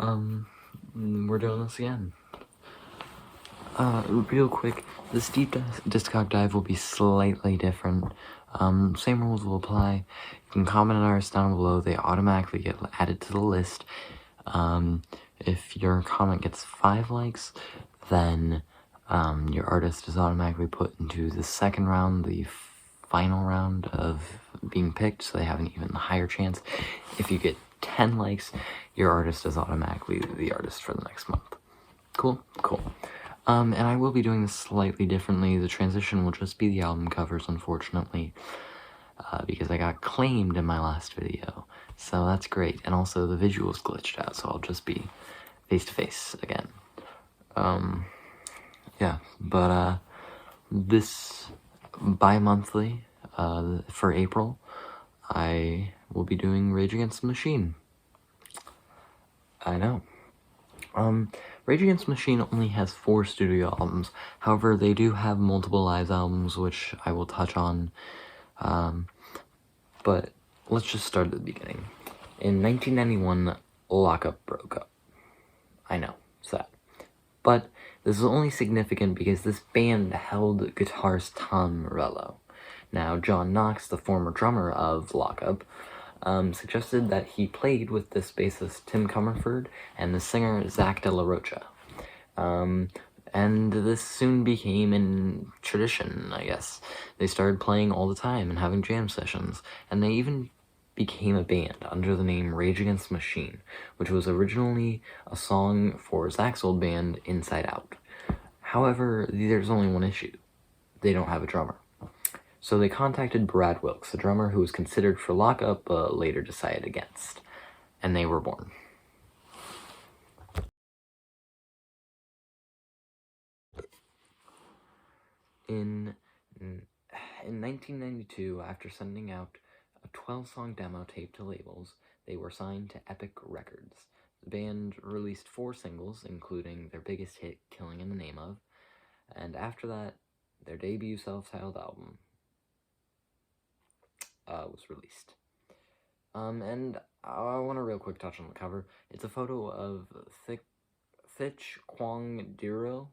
We're doing this again. Real quick, this deep discog dive will be slightly different. Same rules will apply. You can comment on ours down below, they automatically get added to the list. If your comment gets 5 likes, then your artist is automatically put into the second round, the final round of being picked, so they have an even higher chance. If you get 10 likes, your artist is automatically the artist for the next month. Cool? Cool. And I will be doing this slightly differently. The transition will just be the album covers, unfortunately, because I got claimed in my last video, so that's great. And also the visuals glitched out, so I'll just be face-to-face again. Yeah, but this bi-monthly, for April, I will be doing Rage Against the Machine. I know. Rage Against the Machine only has 4 studio albums. However, they do have multiple live albums, which I will touch on. But let's just start at the beginning. In 1991, Lockup broke up. I know, sad. But this is only significant because this band held guitarist Tom Morello. Now, John Knox, the former drummer of Lockup, suggested that he played with this bassist Tim Comerford and the singer Zach De La Rocha. And this soon became a tradition, I guess. They started playing all the time and having jam sessions, and they even became a band under the name Rage Against the Machine, which was originally a song for Zach's old band, Inside Out. However, there's only one issue. They don't have a drummer. So they contacted Brad Wilkes, a drummer who was considered for Lockup, but later decided against. And they were born. In 1992, after sending out a 12-song demo tape to labels, they were signed to Epic Records. The band released 4 singles, including their biggest hit, Killing in the Name of, and after that, their debut self-titled album was released. And I want to real quick touch on the cover. It's a photo of Thich Quang Diro.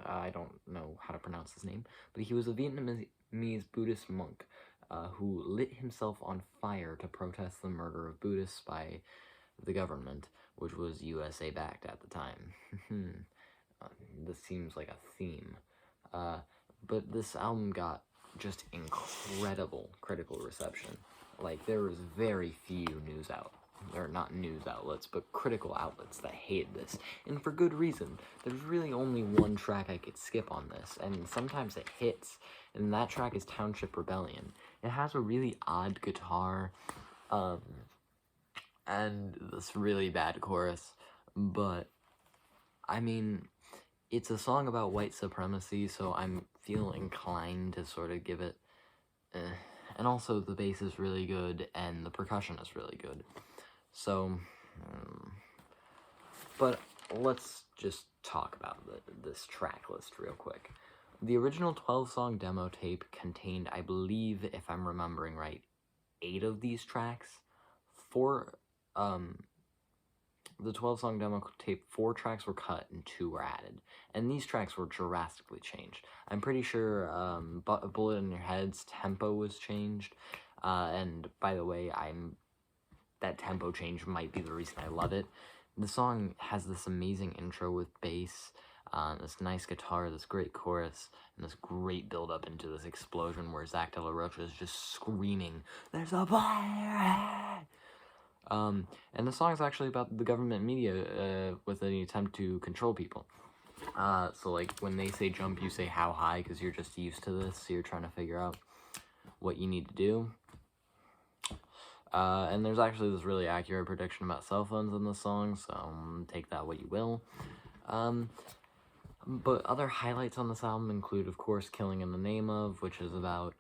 I don't know how to pronounce his name, but he was a Vietnamese Buddhist monk who lit himself on fire to protest the murder of Buddhists by the government, which was USA backed at the time. This seems like a theme. But this album got just incredible critical reception. Like, there was very few not news outlets, but critical outlets that hated this, and for good reason. There's really only one track I could skip on this, and sometimes it hits, and that track is Township Rebellion. It has a really odd guitar, and this really bad chorus, but, I mean, it's a song about white supremacy, so I feel inclined to sort of give it, and also the bass is really good, and the percussion is really good. So, but let's just talk about this track list real quick. The original 12-song demo tape contained, I believe, if I'm remembering right, 8 of these tracks. The 12-song demo tape, 4 tracks were cut and 2 were added, and these tracks were drastically changed. I'm pretty sure Bullet in Your Head's tempo was changed, and by the way, that tempo change might be the reason I love it. The song has this amazing intro with bass, this nice guitar, this great chorus, and this great build-up into this explosion where Zach De La Rocha is just screaming, "There's a fire!" And the song is actually about the government media with an attempt to control people. So like when they say jump, you say how high, because you're just used to this, so you're trying to figure out what you need to do. And there's actually this really accurate prediction about cell phones in the song, so take that what you will. But other highlights on this album include, of course, Killing in the Name of, which is about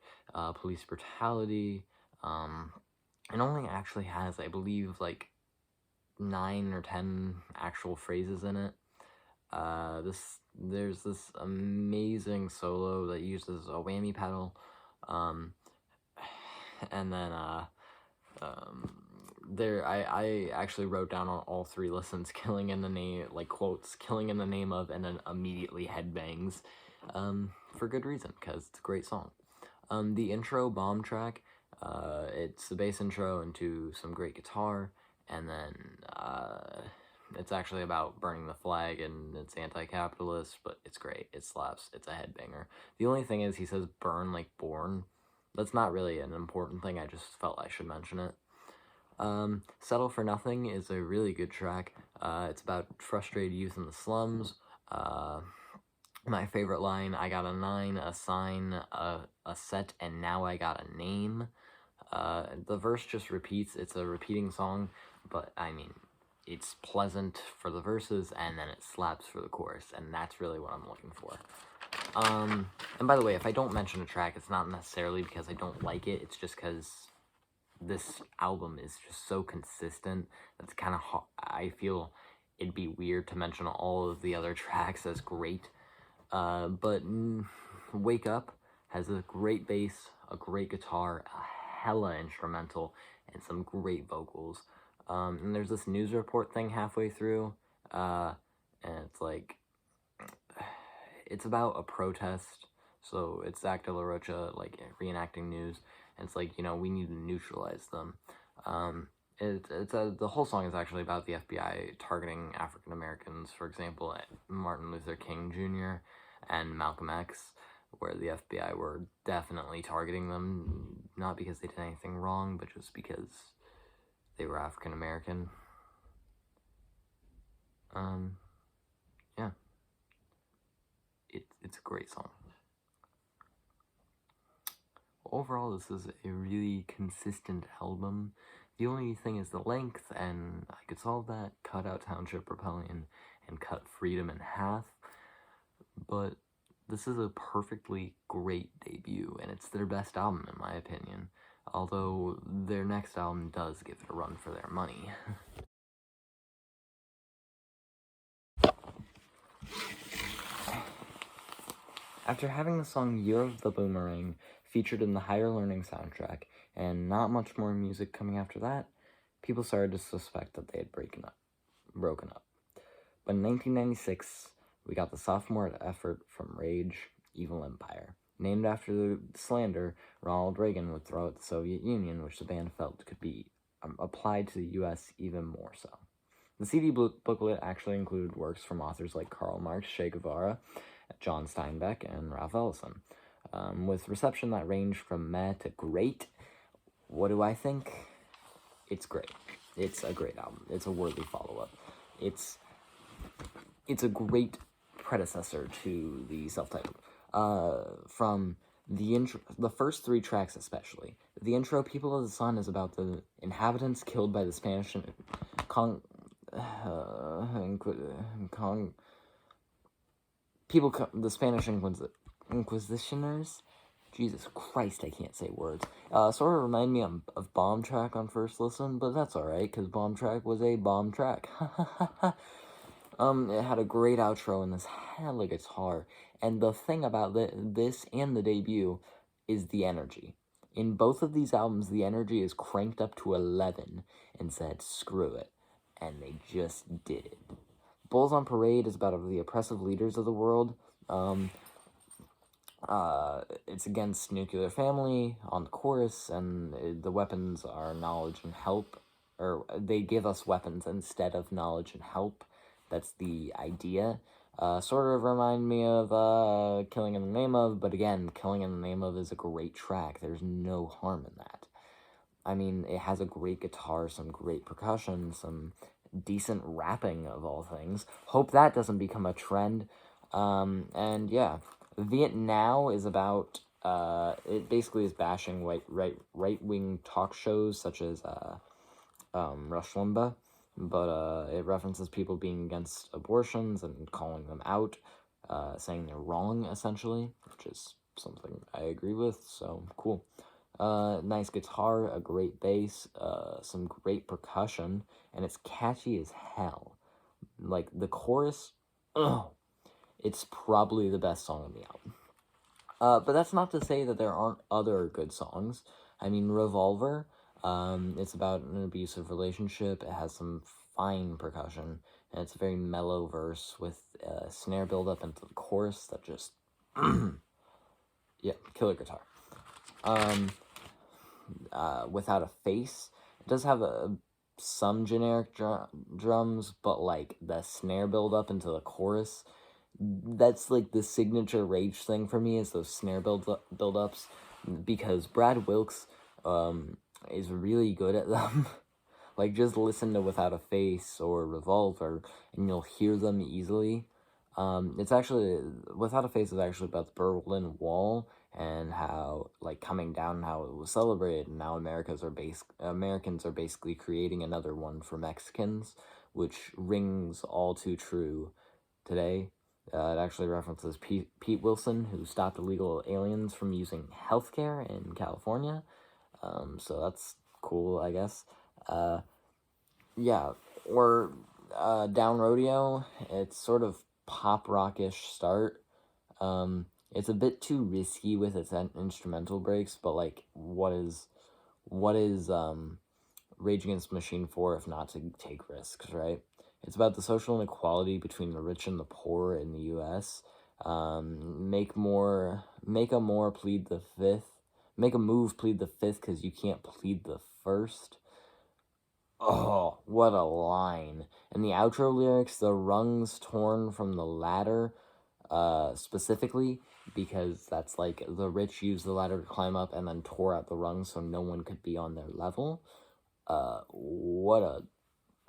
police brutality. It only actually has, I believe, like 9 or 10 actual phrases in it. There's this amazing solo that uses a whammy pedal, and then I actually wrote down on all 3 listens, killing in the name, like, quotes, killing in the name of, and then immediately headbangs, for good reason, because it's a great song. The intro, Bomb track, it's the bass intro into some great guitar, and then, it's actually about burning the flag, and it's anti-capitalist, but it's great, it slaps, it's a headbanger. The only thing is, he says burn like born. That's not really an important thing, I just felt I should mention it. Settle for Nothing is a really good track. It's about frustrated youth in the slums. My favorite line, I got a 9, a sign, a set, and now I got a name. The verse just repeats. It's a repeating song, but I mean, it's pleasant for the verses, and then it slaps for the chorus, and that's really what I'm looking for. And by the way, if I don't mention a track, it's not necessarily because I don't like it, it's just because this album is just so consistent. That's kind of I feel it'd be weird to mention all of the other tracks as great. But Wake Up has a great bass, a great guitar, a hella instrumental, and some great vocals. And there's this news report thing halfway through, and it's like, it's about a protest, so it's Zach De La Rocha, like, reenacting news, and it's like, you know, we need to neutralize them. The whole song is actually about the FBI targeting African Americans, for example, Martin Luther King Jr. and Malcolm X, where the FBI were definitely targeting them, not because they did anything wrong, but just because they were African American. Yeah. It's a great song. Overall, this is a really consistent album. The only thing is the length, and I could solve that, cut out Township Rebellion, and cut Freedom in half, but this is a perfectly great debut, and it's their best album in my opinion, although their next album does give it a run for their money. After having the song Year of the Boomerang featured in the Higher Learning soundtrack, and not much more music coming after that, people started to suspect that they had broken up. But in 1996, we got the sophomore effort from Rage, Evil Empire, named after the slander Ronald Reagan would throw at the Soviet Union, which the band felt could be applied to the US even more so. The CD booklet actually included works from authors like Karl Marx, Che Guevara, John Steinbeck, and Ralph Ellison, with reception that ranged from meh to great. What do I think? It's great. It's a great album. It's a worthy follow-up. It's a great predecessor to the self-titled. From the intro, the first 3 tracks especially. The intro, People of the Sun, is about the inhabitants killed by the Spanish the Spanish Inquisitioners. Jesus Christ, I can't say words. Sort of remind me of Bomb Track on first listen, but that's alright, because Bomb Track was a bomb track. It had a great outro and this hella guitar, and the thing about this and the debut is the energy. In both of these albums, the energy is cranked up to 11 and said, screw it, and they just did it. Bulls on Parade is about the oppressive leaders of the world. It's against nuclear family on the chorus, and the weapons are knowledge and help, or they give us weapons instead of knowledge and help. That's the idea. Sort of remind me of Killing in the Name of, but again, Killing in the Name of is a great track. There's no harm in that. I mean, it has a great guitar, some great percussion, some decent rapping of all things. Hope that doesn't become a trend. And yeah, Viet Now is about, it basically is bashing right-wing talk shows such as Rush Limbaugh, but it references people being against abortions and calling them out, saying they're wrong, essentially, which is something I agree with, so cool. Nice guitar, a great bass, some great percussion, and it's catchy as hell. Like, the chorus, it's probably the best song on the album. But that's not to say that there aren't other good songs. I mean, Revolver, It's about an abusive relationship. It has some fine percussion, and it's a very mellow verse with a snare build up into the chorus that just, yeah, killer guitar. Without a Face, it does have some generic drums, but like the snare build up into the chorus, that's like the signature Rage thing for me, is those snare build ups, because Brad Wilkes is really good at them. Like, just listen to Without a Face or Revolver, and you'll hear them easily. It's actually, Without a Face is actually about the Berlin Wall, and how, like, coming down, and how it was celebrated, and now Americans are basically creating another one for Mexicans, which rings all too true today. It actually references Pete Wilson, who stopped illegal aliens from using healthcare in California. So that's cool, I guess. Yeah, or Down Rodeo. It's sort of pop rockish start. It's a bit too risky with its instrumental breaks, but like, what is Rage Against the Machine for if not to take risks, right? It's about the social inequality between the rich and the poor in the U.S. Make a move, plead the fifth, because you can't plead the first. Oh, what a line. And the outro lyrics, the rungs torn from the ladder, specifically, because that's like the rich used the ladder to climb up and then tore out the rungs so no one could be on their level. What a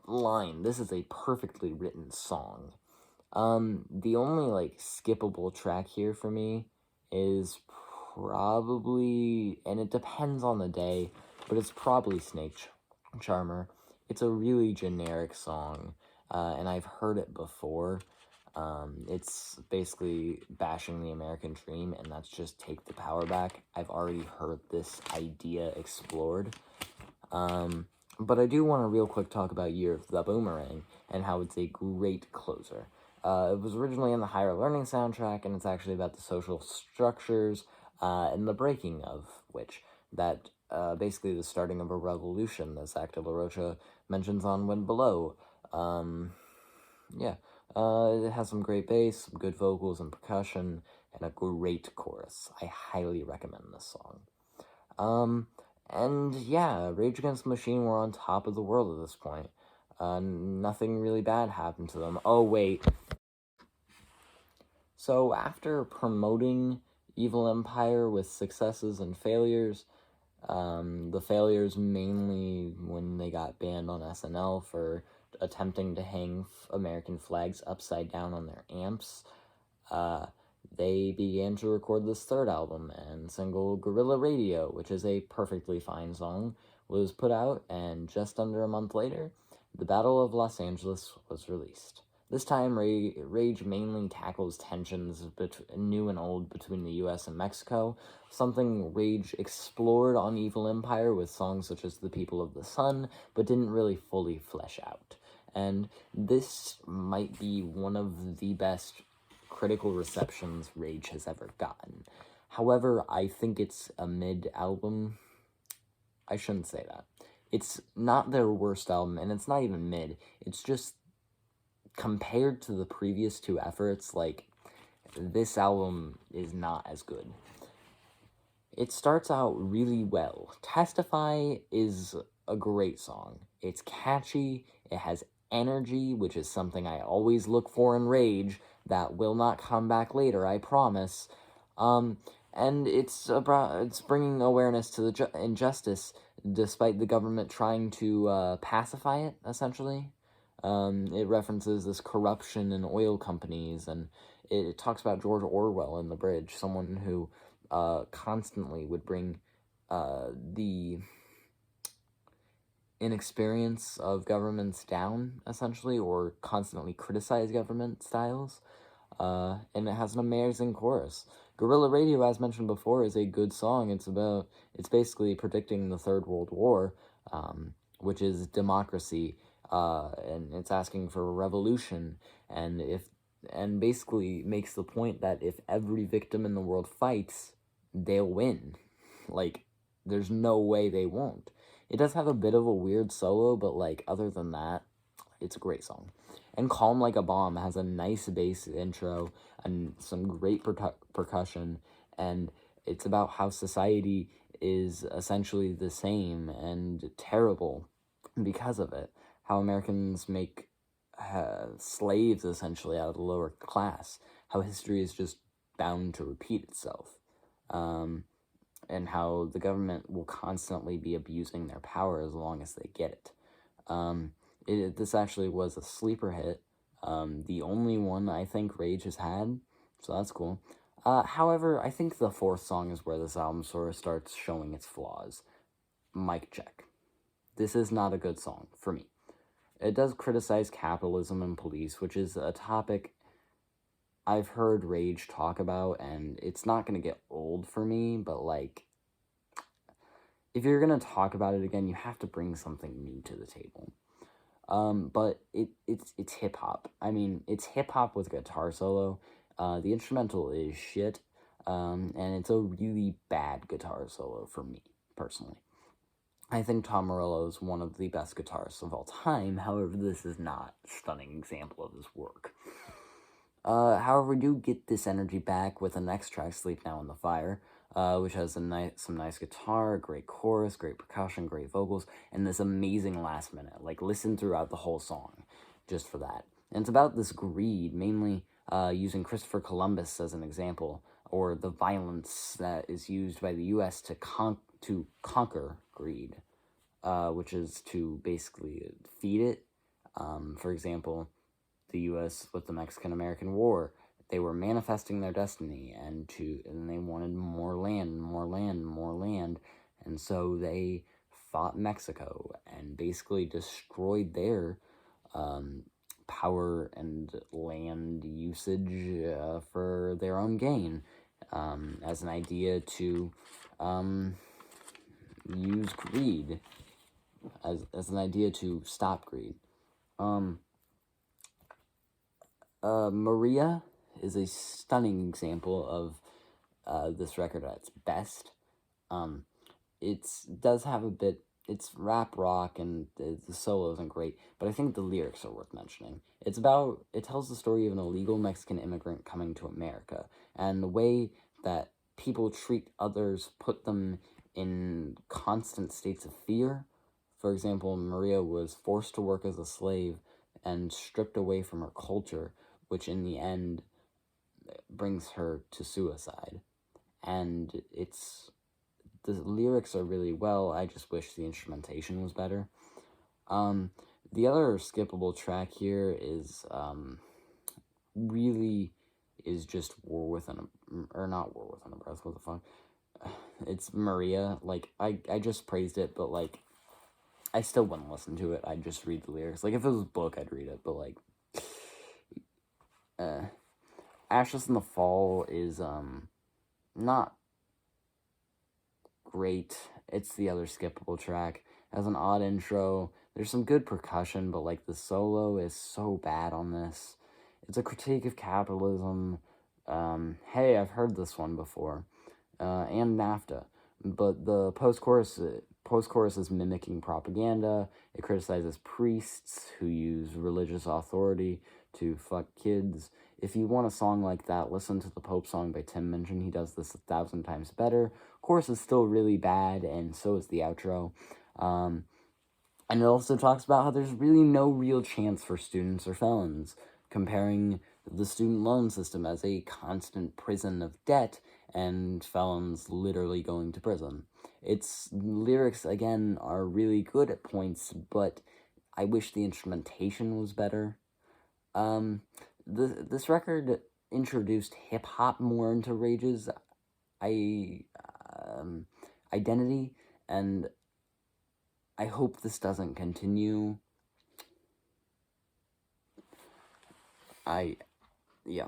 line. This is a perfectly written song. The only, like, skippable track here for me is probably, and it depends on the day, but it's probably Snake Charmer. It's a really generic song, and I've heard it before. It's basically bashing the American dream, and that's just take the power back. I've already heard this idea explored. But I do want to real quick talk about Year of the Boomerang, and how it's a great closer. It was originally in the Higher Learning soundtrack, and it's actually about the social structures, and the breaking of which, that, basically the starting of a revolution, as Zach De La Rocha mentions on When Below. Yeah, it has some great bass, some good vocals and percussion, and a great chorus. I highly recommend this song. And yeah, Rage Against the Machine were on top of the world at this point. Nothing really bad happened to them. Oh, wait. So after promoting Evil Empire with successes and failures, the failures mainly when they got banned on SNL for attempting to hang American flags upside down on their amps, they began to record this third album, and single Guerrilla Radio, which is a perfectly fine song, was put out, and just under a month later, The Battle of Los Angeles was released. This time, Rage mainly tackles tensions new and old between the US and Mexico, something Rage explored on Evil Empire with songs such as The People of the Sun, but didn't really fully flesh out. And this might be one of the best critical receptions Rage has ever gotten. However, I think it's a mid-album. I shouldn't say that. It's not their worst album, and it's not even mid. It's just, compared to the previous two efforts, like, this album is not as good. It starts out really well. Testify is a great song. It's catchy, it has energy, which is something I always look for in Rage, that will not come back later, I promise. And it's bringing awareness to the injustice, despite the government trying to pacify it, essentially. It references this corruption in oil companies, and it talks about George Orwell in the bridge, someone who constantly would bring the inexperience of governments down, essentially, or constantly criticize government styles. And it has an amazing chorus. Guerrilla Radio, as mentioned before, is a good song. It's basically predicting the Third World War, which is democracy, and it's asking for a revolution, and basically makes the point that if every victim in the world fights, they'll win. Like, there's no way they won't. It does have a bit of a weird solo, but, like, other than that, it's a great song. And Calm Like a Bomb has a nice bass intro and some great percussion, and it's about how society is essentially the same and terrible because of it. How Americans make slaves, essentially, out of the lower class. How history is just bound to repeat itself. And how the government will constantly be abusing their power as long as they get it. This actually was a sleeper hit, the only one I think Rage has had, so that's cool. However, I think the fourth song is where this album sort of starts showing its flaws. Mic check. This is not a good song, for me. It does criticize capitalism and police, which is a topic I've heard Rage talk about, and it's not going to get old for me, but, like, if you're going to talk about it again, you have to bring something new to the table. But it's hip-hop. I mean, it's hip-hop with a guitar solo. The instrumental is shit, and it's a really bad guitar solo for me, personally. I think Tom Morello is one of the best guitarists of all time. However, this is not a stunning example of his work. However, we do get this energy back with the next track, Sleep Now in the Fire, which has some nice guitar, great chorus, great percussion, great vocals, and this amazing last minute. Like, listen throughout the whole song, just for that. And it's about this greed, mainly using Christopher Columbus as an example, or the violence that is used by the U.S. to conquer greed, which is to basically feed it. For example, the U.S. with the Mexican-American War, they were manifesting their destiny, and they wanted more land, and so they fought Mexico and basically destroyed their power and land usage for their own gain, as an idea to use greed, as an idea to stop greed. Maria is a stunning example of this record at its best. It does have a bit, it's rap rock, and the solo isn't great, but I think the lyrics are worth mentioning. It tells the story of an illegal Mexican immigrant coming to America, and the way that people treat others put them in constant states of fear. For example, Maria was forced to work as a slave and stripped away from her culture, which in the end brings her to suicide. And the lyrics are really well, I just wish the instrumentation was better. The other skippable track here is, really is just War Within a, or not War Within a Breath, what the fuck? It's Maria. Like, I just praised it, but, like, I still wouldn't listen to it. I'd just read the lyrics. Like, if it was a book, I'd read it, but, like, Ashes in the Fall is, not great. It's the other skippable track. It has an odd intro. There's some good percussion, but, like, the solo is so bad on this. It's a critique of capitalism. Hey, I've heard this one before. And NAFTA. But the post-chorus is mimicking propaganda. It criticizes priests who use religious authority to fuck kids. If you want a song like that, listen to the Pope song by Tim Minchin. He does this 1,000 times better. Chorus is still really bad, and so is the outro. And it also talks about how there's really no real chance for students or felons, comparing the student loan system as a constant prison of debt and felons literally going to prison. Its lyrics, again, are really good at points, but I wish the instrumentation was better. This record introduced hip-hop more into Rage's identity, and I hope this doesn't continue. Yeah.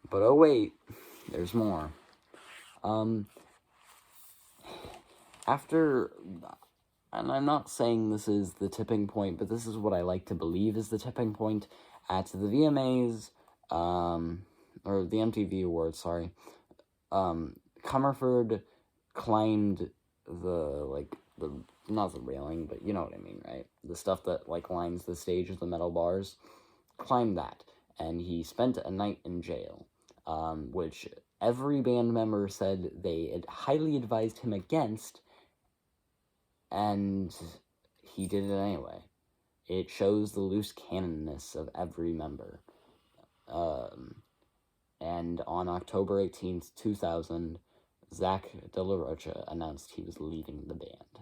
But oh wait, there's more. After, and I'm not saying this is the tipping point, but this is what I like to believe is the tipping point at the VMAs, or the MTV Awards, sorry. Comerford climbed not the railing, but you know what I mean, right? The stuff that, like, lines the stage of the metal bars, climbed that, and he spent a night in jail, which every band member said they had highly advised him against, and he did it anyway. It shows the loose cannonness of every member. And on October 18th, 2000, Zach De La Rocha announced he was leaving the band.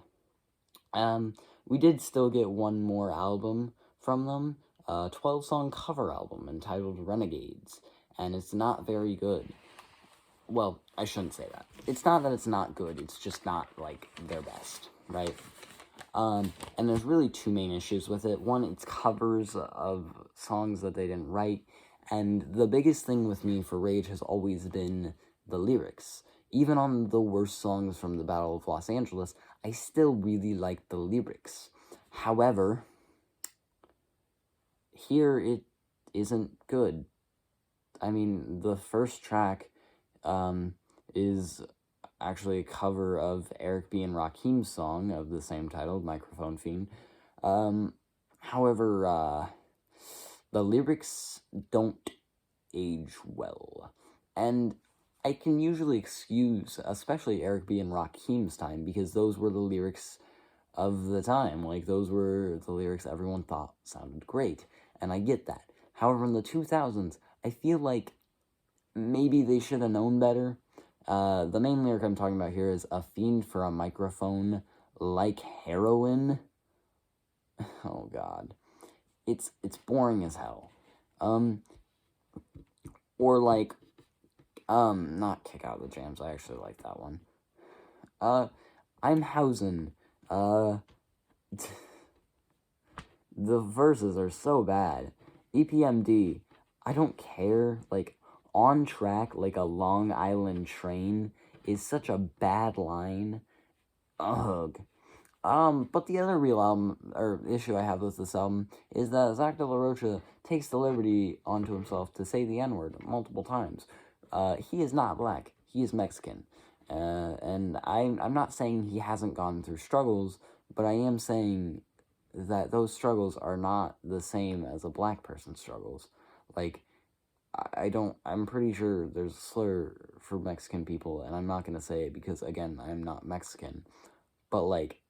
We did still get one more album from them, a 12-song cover album entitled Renegades, and it's not very good. Well, I shouldn't say that. It's not that it's not good, it's just not, like, their best, right? And there's really two main issues with it. One, it's covers of songs that they didn't write, and the biggest thing with me for Rage has always been the lyrics. Even on the worst songs from the Battle of Los Angeles, I still really like the lyrics. However, here it isn't good. I mean, the first track is actually a cover of Eric B. and Rakim's song of the same title, Microphone Fiend. However, the lyrics don't age well. And I can usually excuse, especially Eric B. and Rakim's time, because those were the lyrics of the time. Like, those were the lyrics everyone thought sounded great, and I get that. However, in the 2000s, I feel like maybe they should have known better. The main lyric I'm talking about here is "a fiend for a microphone like heroin." Oh god. It's boring as hell. Or like, not Kick Out of the Jams, I actually like that one. I'm Hausen. The verses are so bad. EPMD, I don't care, like, on track like a Long Island train is such a bad line. Ugh. But the other real album, or issue I have with this album, is that Zach De La Rocha takes the liberty onto himself to say the N-word multiple times. He is not black, he is Mexican. And I'm not saying he hasn't gone through struggles, but I am saying that those struggles are not the same as a black person's struggles. Like, I'm pretty sure there's a slur for Mexican people, and I'm not gonna say it because, again, I'm not Mexican. But, like,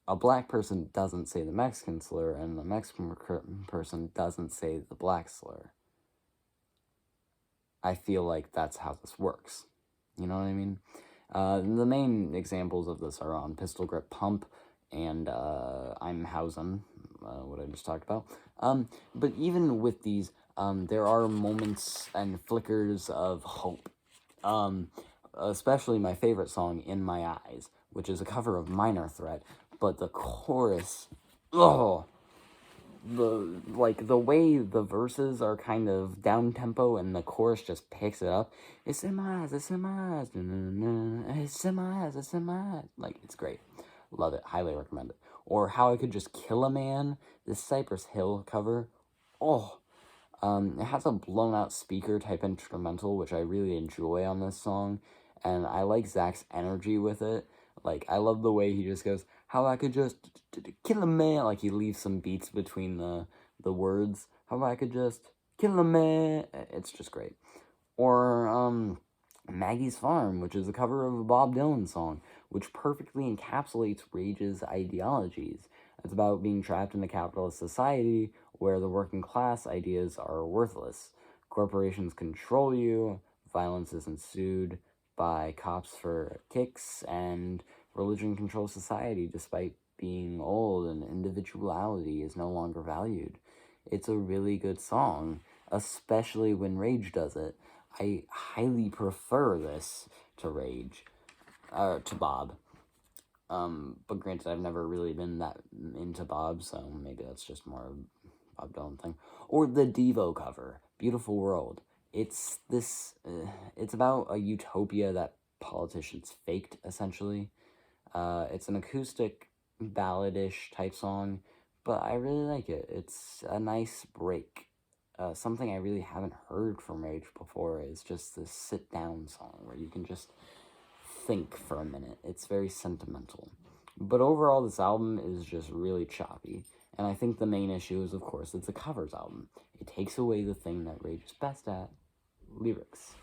a black person doesn't say the Mexican slur, and a Mexican person doesn't say the black slur. I feel like that's how this works. You know what I mean? The main examples of this are on Pistol Grip Pump and I'm Hausen, what I just talked about. But even with these, there are moments and flickers of hope. Especially my favorite song, In My Eyes, which is a cover of Minor Threat, but the chorus, the way the verses are kind of down-tempo and the chorus just picks it up. It's in my eyes, it's in my eyes, it's in my eyes, it's in my eyes. Like, it's great. Love it. Highly recommend it. Or How I Could Just Kill a Man, this Cypress Hill cover. It has a blown-out speaker-type instrumental, which I really enjoy on this song, and I like Zach's energy with it. Like, I love the way he just goes, how I could just kill a man. Like, he leaves some beats between the words. How I could just kill a man. It's just great. Or, Maggie's Farm, which is a cover of a Bob Dylan song, which perfectly encapsulates Rage's ideologies. It's about being trapped in a capitalist society where the working class ideas are worthless. Corporations control you, violence is ensued by cops for kicks, and religion controls society despite being old, and individuality is no longer valued. It's a really good song, especially when Rage does it. I highly prefer this to Rage, to Bob. But granted, I've never really been that into Bob, so maybe that's just more of a Bob Dylan thing. Or the Devo cover, Beautiful World. It's this, it's about a utopia that politicians faked, essentially. It's an acoustic, balladish type song, but I really like it. It's a nice break. Something I really haven't heard from Rage before is just this sit-down song where you can just think for a minute. It's very sentimental. But overall, this album is just really choppy. And I think the main issue is, of course, it's a covers album. It takes away the thing that Rage is best at, lyrics.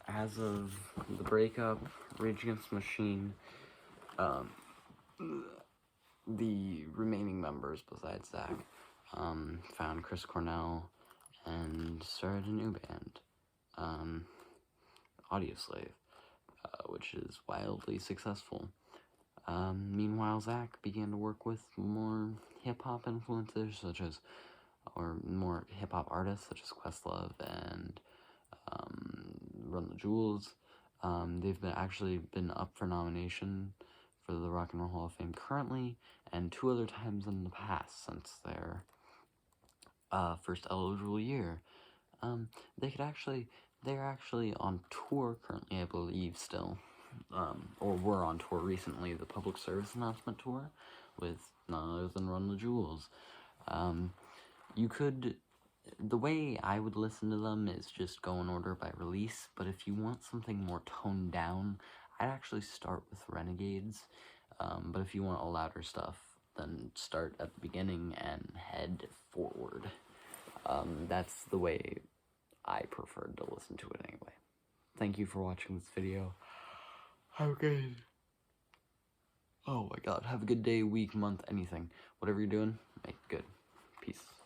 As of the breakup, Rage Against the Machine, the remaining members besides Zach found Chris Cornell and started a new band, Audioslave, which is wildly successful. Meanwhile, Zach began to work with more hip-hop influencers, or more hip-hop artists, such as Questlove and Run the Jewels. They've actually been up for nomination for the Rock and Roll Hall of Fame currently, and 2 other times in the past since their first eligible year. They're actually on tour currently, I believe, still, or were on tour recently, the Public Service Announcement Tour, with none other than Run the Jewels. The way I would listen to them is just go in order by release, but if you want something more toned down, I'd actually start with Renegades, but if you want a louder stuff, then start at the beginning and head forward. That's the way I preferred to listen to it anyway. Thank you for watching this video. Have a good... Oh my god, have a good day, week, month, anything. Whatever you're doing, make it good. Peace.